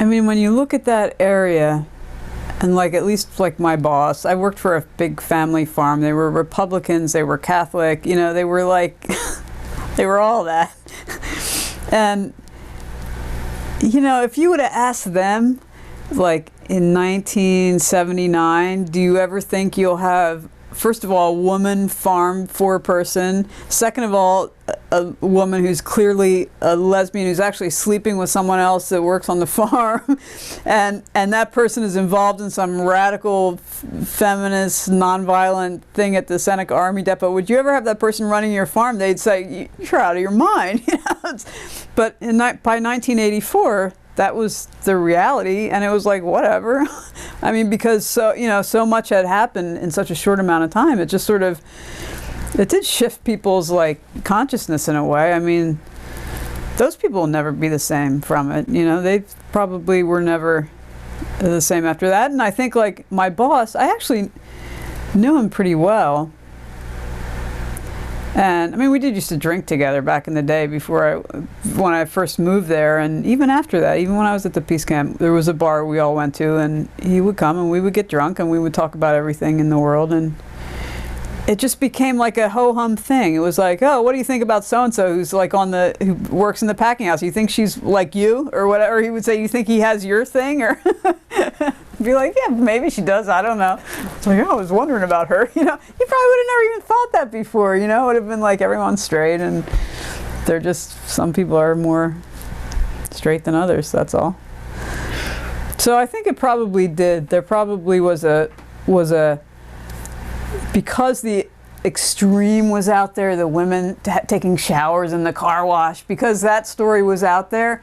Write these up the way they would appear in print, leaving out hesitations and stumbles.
I mean, when you look at that area, and like at least like my boss, I worked for a big family farm. They were Republicans, they were Catholic, you know, they were like, they were all that. And, you know, if you would have asked them, like in 1979, do you ever think you'll have, first of all, a woman farm foreperson, second of all, a woman who's clearly a lesbian who's actually sleeping with someone else that works on the farm, and that person is involved in some radical feminist nonviolent thing at the Seneca Army Depot, would you ever have that person running your farm? They'd say, you're out of your mind. You know? But by 1984, that was the reality, and it was like, whatever. I mean, because so much had happened in such a short amount of time. It just sort of, it did shift people's like consciousness in a way. I mean, those people will never be the same from it. You know, they probably were never the same after that. And I think like my boss, I actually knew him pretty well. And I mean, we did used to drink together back in the day when I first moved there, and even after that, even when I was at the peace camp, there was a bar we all went to, and he would come and we would get drunk and we would talk about everything in the world, and it just became like a ho-hum thing. It was like, oh, what do you think about so-and-so who's like who works in the packing house? You think she's like you or whatever? He would say, you think he has your thing? Or be like, yeah, maybe she does. I don't know. It's like, oh, I was wondering about her. You know, you probably would have never even thought that before. You know, it would have been like everyone's straight, and they're just, some people are more straight than others. That's all. So I think it probably did. There probably was a because the extreme was out there, the women taking showers in the car wash, because that story was out there,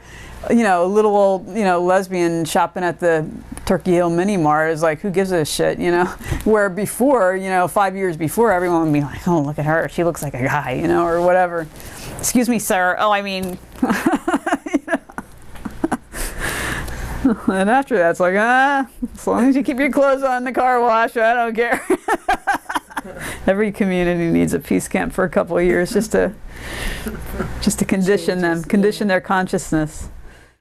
you know, a little old, you know, lesbian shopping at the Turkey Hill Mini Mart is like, who gives a shit, you know? Where before, you know, 5 years before, everyone would be like, oh, look at her, she looks like a guy, you know, or whatever. Excuse me, sir. Oh, I mean, you know? And after that, it's like, as long as you keep your clothes on in the car wash, I don't care. Every community needs a peace camp for a couple of years just to condition them, condition their consciousness.